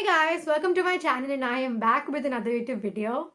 Hey guys, welcome to my channel and I am back with another YouTube video.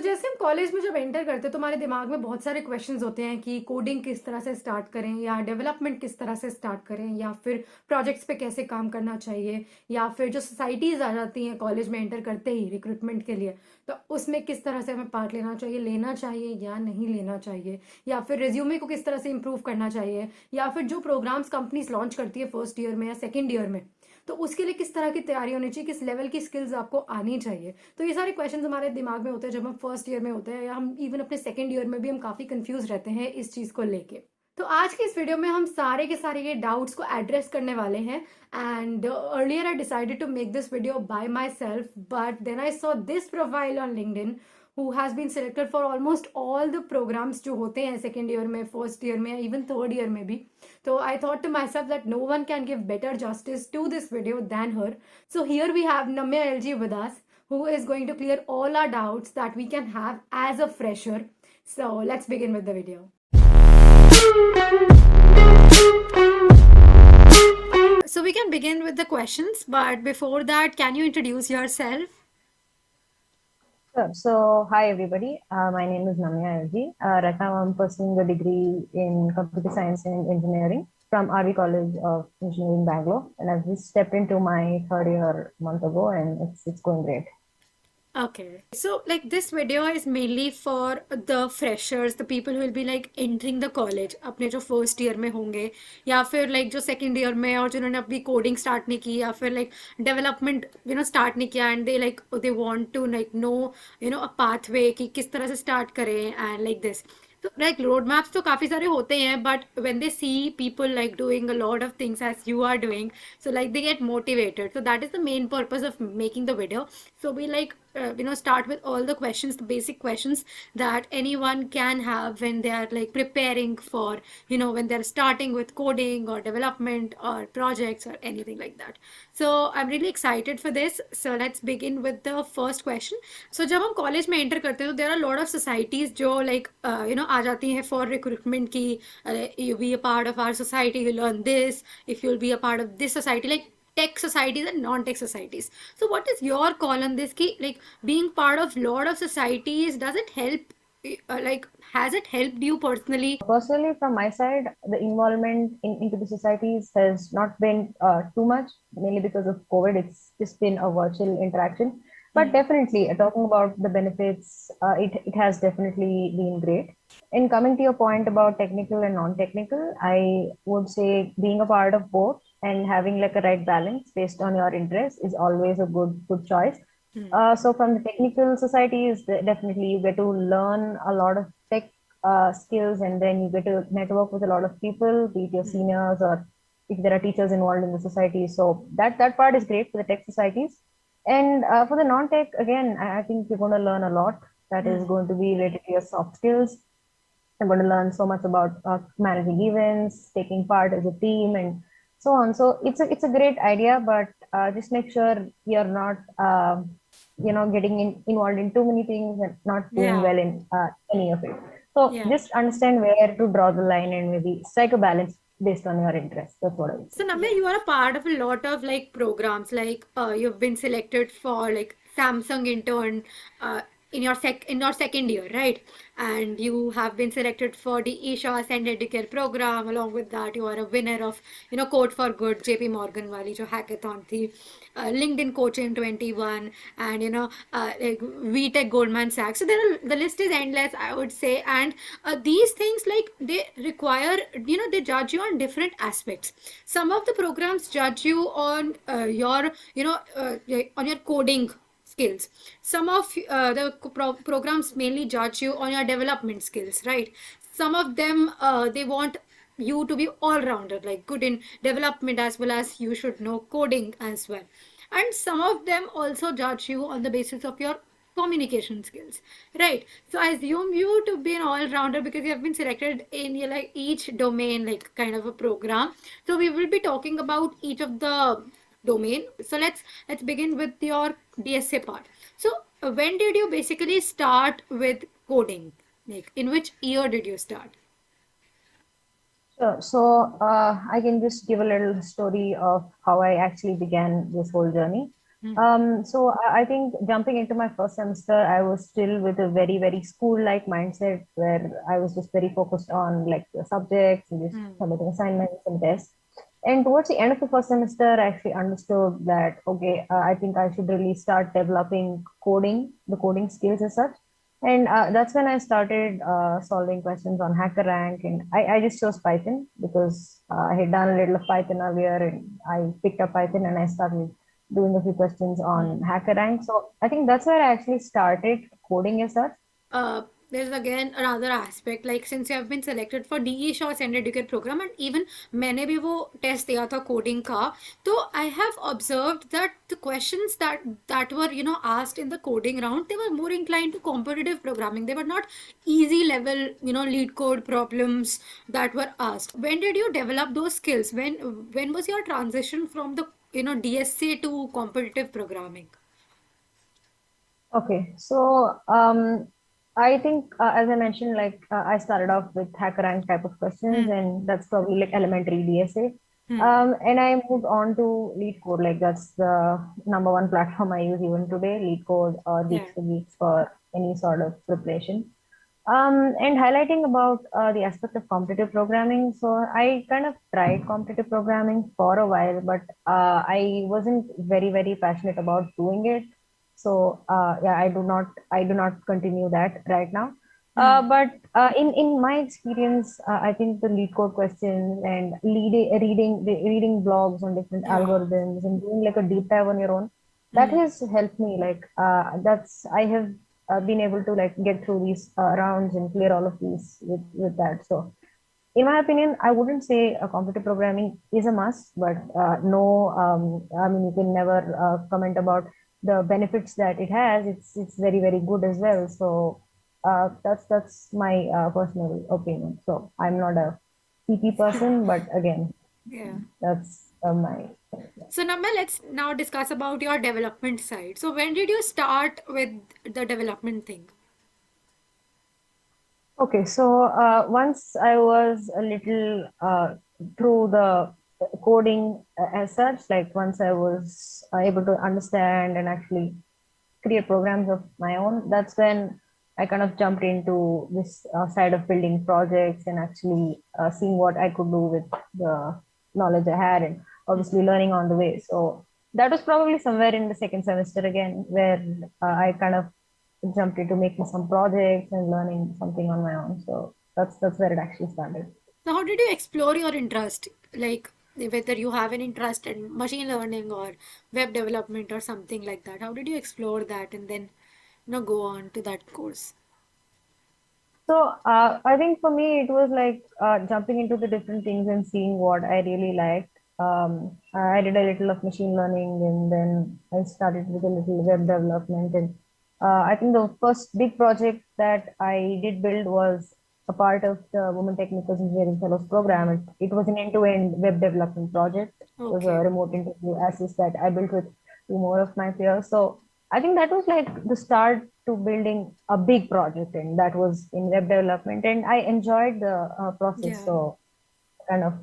जैसे हम college में जब enter करते हैं तो हमारे दिमाग में बहुत सारे क्वेश्चंस होते हैं कि कोडिंग किस तरह से स्टार्ट करें या डेवलपमेंट किस तरह से स्टार्ट करें या फिर प्रोजेक्ट्स पे कैसे काम करना चाहिए या फिर जो सोसाइटीज़ आ जाती हैं कॉलेज में एंटर करते ही रिक्रूटमेंट के लिए, तो उसमें किस तरह से हमें पार्ट लेना चाहिए या नहीं लेना चाहिए, या फिर रिज्यूमे को किस तरह से इम्प्रूव करना चाहिए, या फिर जो प्रोग्राम्स कंपनीज लॉन्च करती है फर्स्ट ईयर में या सेकेंड ईयर में, तो उसके लिए किस तरह की तैयारी होनी चाहिए, किस लेवल की स्किल्स आपको आनी चाहिए। तो ये सारे क्वेश्चंस हमारे दिमाग में होते हैं जब हम फर्स्ट ईयर में होते हैं या हम इवन अपने सेकेंड ईयर में भी हम काफ़ी कंफ्यूज रहते हैं इस चीज़ को लेके। तो आज की इस वीडियो में हम सारे के सारे ये डाउट्स को एड्रेस करने वाले हैं। And earlier I decided to make this video by myself, but then I saw this profile on LinkedIn who has been selected for almost all the programs जो होते हैं सेकेंड ईयर में, first year में, even third year में भी। तो I thought to myself that no one can give better justice to this video than her. So here we have Namya LG with us, who is going to clear all our doubts that we can have as a fresher. So let's begin with the video. So we can begin with the questions, but before that, can you introduce yourself? Sure. So, hi everybody. My name is Namya LG. Right now, I'm pursuing a degree in computer science and engineering from RV College of Engineering, Bangalore, and I've just stepped into my third year a month ago, and it's going great. Okay. So like this video is mainly for the freshers, the people who will be like entering the college, अपने जो first year में होंगे या फिर like जो second year में और जिन्होंने अभी कोडिंग स्टार्ट नहीं की या फिर like डेवलपमेंट स्टार्ट नहीं किया and they want to like know a pathway कि किस तरह से स्टार्ट करें एंड लाइक दिस। तो लाइक रोड मैप्स तो काफ़ी सारे होते हैं, but when they see people like doing a lot of things as you are doing, so like they get motivated. So that is the main purpose of making the video. So we like start with all the questions, the basic questions that anyone can have when they are like preparing for when they're starting with coding or development or projects or anything like that. So I'm really excited for this. So let's begin with the first question. So जब हम college में enter करते हैं तो there are a lot of societies जो like आ जाती हैं for recruitment की, you be a part of our society, you learn this, if you'll be a part of this society, like tech societies and non-tech societies. So what is your call on this ki like being part of lot of societies, does it help, like has it helped you personally? Personally, from my side, the involvement into the societies has not been too much, mainly because of COVID. It's just been a virtual interaction. But definitely, talking about the benefits, it has definitely been great. And coming to your point about technical and non-technical, I would say being a part of both and having like a right balance based on your interest is always a good choice. So from the technical societies, definitely you get to learn a lot of tech skills, and then you get to network with a lot of people, be it your seniors or if there are teachers involved in the society. So that part is great for the tech societies. And for the non-tech, again, I think you're going to learn a lot that is going to be related to your soft skills. I'm going to learn so much about managing events, taking part as a team, and so on. So it's a great idea, but just make sure you're not getting involved in too many things and not doing Yeah. well in any of it. So Yeah. just understand where to draw the line and maybe strike a balance based on your interests. That's what I would say. So Namya, you are a part of a lot of like programs, like you've been selected for like Samsung intern uh, in your second year, right? And you have been selected for the Isha Send Educare program. Along with that, you are a winner of Code for Good JP Morgan wali jo hackathon thi, LinkedIn Coaching 21, and like VTech Goldman Sachs. So the list is endless, I would say. And these things like they require, they judge you on different aspects. Some of the programs judge you on your like on your coding skills. Some of the programs mainly judge you on your development skills, right? Some of them they want you to be all rounder, like good in development as well as you should know coding as well. And some of them also judge you on the basis of your communication skills, right? So I assume you to be an all-rounder because you have been selected in your like each domain, like kind of a program. So we will be talking about each of the domain. So let's begin with your DSA part. So when did you basically start with coding? Like, in which year did you start? Sure. So I can just give a little story of how I actually began this whole journey. Hmm. I think jumping into my first semester, I was still with a very, very school-like mindset where I was just very focused on like the subjects and just Hmm. submitting assignments and tests. And towards the end of the first semester, I actually understood that, okay, I think I should really start developing coding, the coding skills as such. And that's when I started solving questions on HackerRank, and I just chose Python because I had done a little of Python earlier, and I picked up Python and I started doing a few questions on Hmm. HackerRank. So I think that's where I actually started coding as such. uh, there's again another aspect, like since you have been selected for DE Shaw Educate program, and even मैंने भी वो test दिया था coding का, तो I have observed that the questions that were asked in the coding round, they were more inclined to competitive programming. They were not easy level lead code problems that were asked. When did you develop those skills? When was your transition from the DSA to competitive programming? Okay, I think as I mentioned, I started off with HackerRank type of questions, Hmm. and that's probably like elementary DSA. Hmm. And I moved on to LeetCode, like that's the number one platform I use even today, LeetCode or Yeah. Geeks for Geeks for any sort of preparation. And highlighting about the aspect of competitive programming. So I kind of tried competitive programming for a while, but I wasn't very, very passionate about doing it. So yeah, I do not continue that right now. Hmm. In my experience, I think the lead code questions and reading blogs on different Yeah. algorithms and doing like a deep dive on your own, that Hmm. has helped me. That's I have been able to like get through these rounds and clear all of these with that. So in my opinion, I wouldn't say computer programming is a must, but no, I mean, you can never comment about the benefits that it has. It's very, very good as well. So that's my personal opinion. So I'm not a CP person, but again, Yeah. that's my thing. So Namma, let's now discuss about your development side. So when did you start with the development thing? Okay, so once I was a little through the coding as such, like once I was able to understand and actually create programs of my own, that's when I kind of jumped into this side of building projects and actually seeing what I could do with the knowledge I had and obviously learning on the way. So that was probably somewhere in the second semester again, where I kind of jumped into making some projects and learning something on my own. So that's where it actually started. So how did you explore your interest? Like whether you have an interest in machine learning or web development or something like that. How did you explore that and then go on to that course? So I think for me, it was like jumping into the different things and seeing what I really liked. I did a little of machine learning and then I started with a little web development. And I think the first big project that I did build was a part of the Women Technicals Engineering Fellows program. It was an end-to-end web development project. It was a Okay. remote interview assist that I built with two more of my peers. So I think that was like the start to building a big project, and that was in web development. And I enjoyed the process, Yeah. so I kind of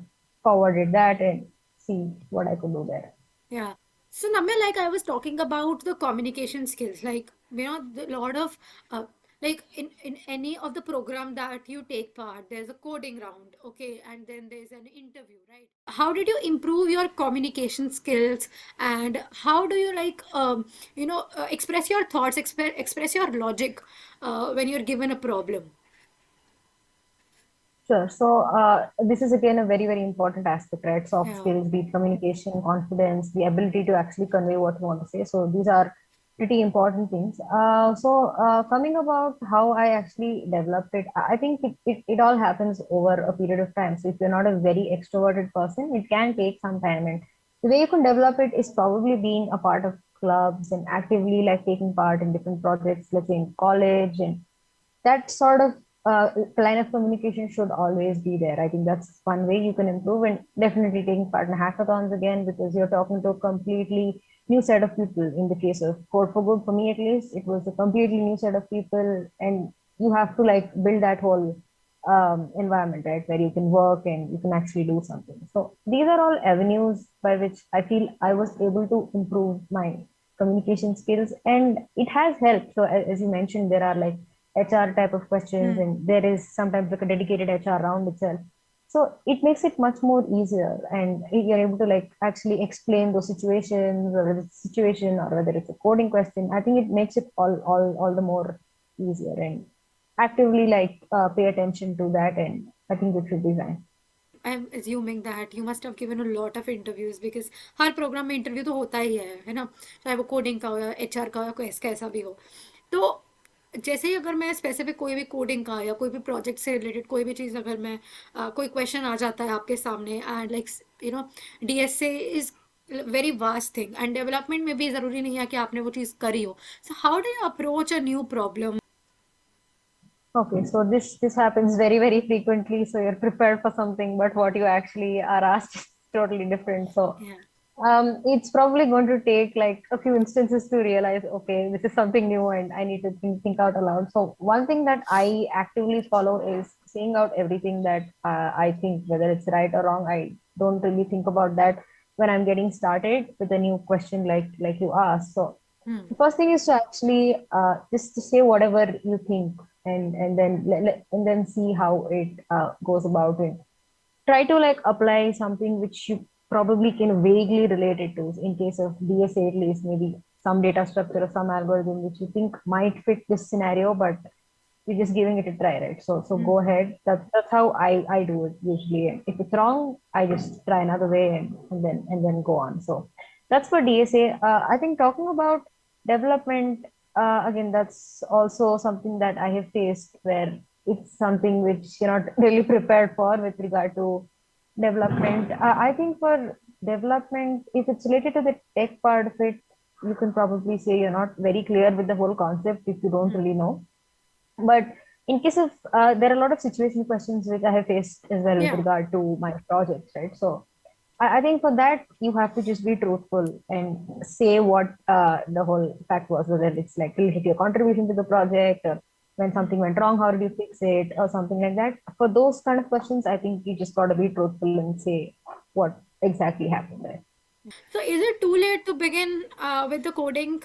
forwarded that and see what I could do there. Yeah. So, Namya, like I was talking about the communication skills, like the lot of like in any of the program that you take part, there's a coding round, okay, and then there's an interview, right? How did you improve your communication skills, and how do you like express your thoughts, express your logic when you're given a problem? Sure. So this is again a very, very important aspect, right? Soft Yeah. skills, be it communication, confidence, the ability to actually convey what you want to say. So these are pretty important things. Coming about how I actually developed it, I think it all happens over a period of time. So if you're not a very extroverted person, it can take some time. And the way you can develop it is probably being a part of clubs and actively like taking part in different projects, let's say in college, and that sort of line of communication should always be there. I think that's one way you can improve, and definitely taking part in hackathons again because you're talking to a completely new set of people. In the case of Code for Good, for me at least, it was a completely new set of people, and you have to like build that whole environment, right, where you can work and you can actually do something. So these are all avenues by which I feel I was able to improve my communication skills, and it has helped. So as you mentioned, there are like HR type of questions, Hmm. and there is sometimes like a dedicated HR round itself. So it makes it much more easier, and you're able to like actually explain those situations, or whether it's a situation or whether it's a coding question. I think it makes it all the more easier, and actively like pay attention to that, and I think it should be fine. I'm assuming that you must have given a lot of interviews because हर program में interview तो होता ही है ना, चाहे वो coding का हो या एचआर का हो, कैसा भी हो। तो जैसे ही अगर मैं स्पेसिफिक कोई भी कोडिंग का या कोई भी प्रोजेक्ट से रिलेटेड कोई भी चीज़ अगर मैं कोई क्वेश्चन आ जाता है आपके सामने and like you know DSA is very vast thing and development में भी ज़रूरी नहीं है कि आपने वो चीज़ करी हो। So how do you approach a new problem? Okay, so this happens very frequently. So you're prepared for something, but what you actually are asked is totally different. So Yeah. it's probably going to take like a few instances to realize, okay, this is something new and I need to think out aloud. So one thing that I actively follow is saying out everything that I think, whether it's right or wrong. I don't really think about that when I'm getting started with a new question like you asked. So Hmm. the first thing is to actually just to say whatever you think, and then and then see how it goes about it. Try to like apply something which you probably can vaguely relate it to. In case of DSA, at least maybe some data structure or some algorithm which you think might fit this scenario, but you're just giving it a try, right? So Hmm. go ahead. That's how I do it usually. And if it's wrong, I just try another way, and then go on. So that's for DSA. I think talking about development, again, that's also something that I have faced, where it's something which you're not really prepared for with regard to development. I think for development, if it's related to the tech part of it, you can probably say you're not very clear with the whole concept if you don't Hmm. really know. But in case of there are a lot of situational questions which I have faced as well with Yeah. regard to my projects, right? So I think for that you have to just be truthful and say what the whole fact was, whether it's like related to your contribution to the project, or when Hmm. something went wrong, how did you fix it, or something like that. For those kind of questions, I think you just got to be truthful and say what exactly happened there. So is it too late to begin with the coding,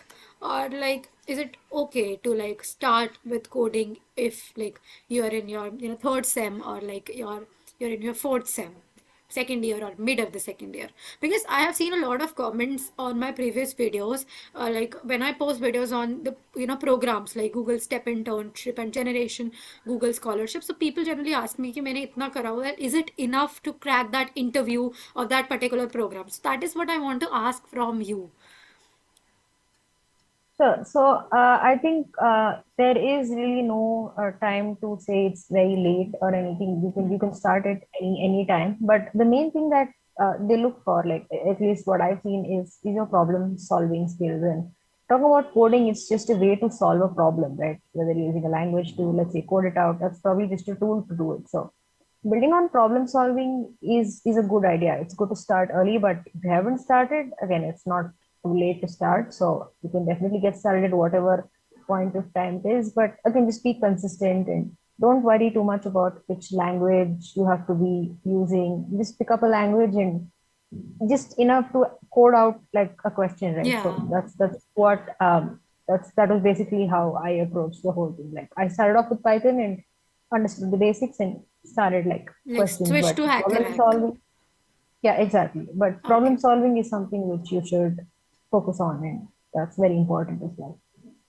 or like is it okay to like start with coding if like you're in your third sem, or like you're in your fourth sem, second year or mid of the second year? Because I have seen a lot of comments on my previous videos, like when I post videos on the programs like Google Step Internship and Generation, Google Scholarship. So people generally ask me कि मैंने इतना करा हुआ है, is it enough to crack that interview of that particular program? So that is what I want to ask from you. Sure. So I think there is really no time to say it's very late or anything. You can start it any time. But the main thing that they look for, like at least what I've seen, is your problem solving skills. And talking about coding, it's just a way to solve a problem, right? Whether you're using a language to, let's say, code it out, that's probably just a tool to do it. So building on problem solving is a good idea. It's good to start early, but if you haven't started, again, it's not too late to start. So you can definitely get started at whatever point of time it is. But again, just be consistent and don't worry too much about which language you have to be using. Just pick up a language and just enough to code out like a question, right? So Yeah, that was basically how I approached the whole thing. Like I started off with Python and understood the basics and started like like questions, switch but to problem HackerRank. solving, yeah, exactly. But problem Okay. solving is something which you should focus on, and that's very important as well.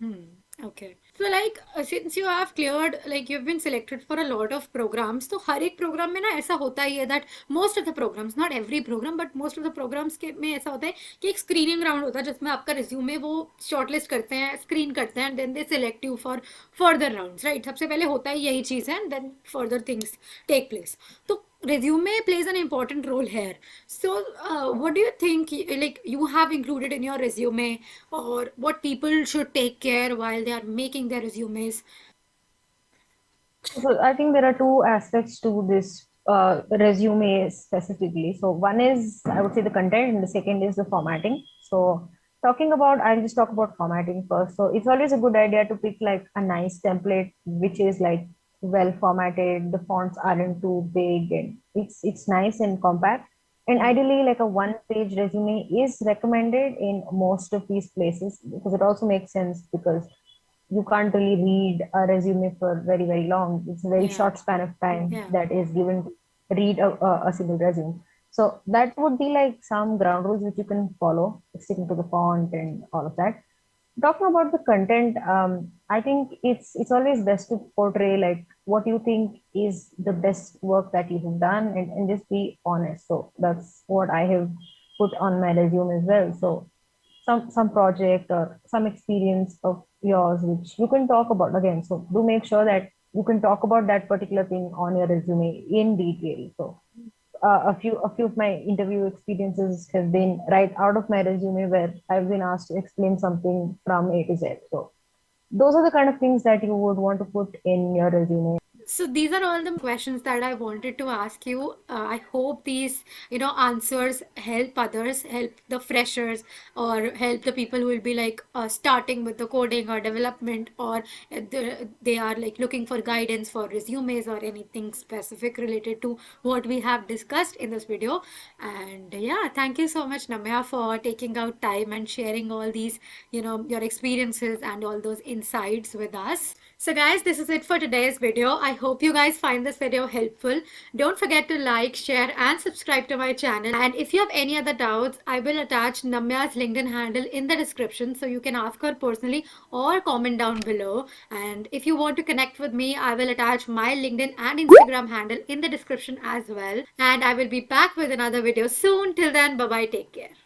Hmm. Okay. So like since you have cleared, like you've been selected for a lot of programs, तो हर एक programme में ना ऐसा होता ही है that most of the programs, not every program, but most of the programs के में ऐसा होता है कि एक स्क्रीनिंग राउंड होता है जिसमें आपका रिज्यूमे वो शॉर्टलिस्ट करते हैं, स्क्रीन करते हैं, and then they select you for further rounds, right? सबसे पहले होता ही यही चीज़ है, and then further things take place. तो resume plays an important role here. So what do you think like you have included in your resume, or what people should take care while they are making their resumes? So I think there are two aspects to this resume specifically. So one is, I would say, the content, and the second is the formatting. So talking about, I'll just talk about formatting first. So it's always a good idea to pick like a nice template which is like well formatted, the fonts aren't too big, and it's nice and compact. And Hmm. ideally like a one page resume is recommended in most of these places, because it also makes sense because you can't really read a resume for very very long. It's a very Yeah, short span of time yeah. that is given to read a single resume. So that would be like some ground rules which you can follow, sticking to the font and all of that. Talking about the content, I think it's always best to portray like what you think is the best work that you have done, and just be honest. So that's what I have put on my resume as well. So some project or some experience of yours which you can talk about again. So do make sure that you can talk about that particular thing on your resume in detail. So a few of my interview experiences have been right out of my resume where I've been asked to explain something from A to Z. So those are the kind of things that you would want to put in your resume. So these are all the questions that I wanted to ask you. I hope these, answers help others, help the freshers, or help the people who will be like starting with the coding or development, or they are like looking for guidance for resumes or anything specific related to what we have discussed in this video. And yeah, thank you so much, Namya, for taking out time and sharing all these, your experiences and all those insights with us. So guys, this is it for today's video. I hope you guys find this video helpful. Don't forget to like, share and subscribe to my channel. And if you have any other doubts, I will attach Namya's LinkedIn handle in the description so you can ask her personally or comment down below. And if you want to connect with me, I will attach my LinkedIn and Instagram handle in the description as well. And I will be back with another video soon. Till then, bye bye, take care.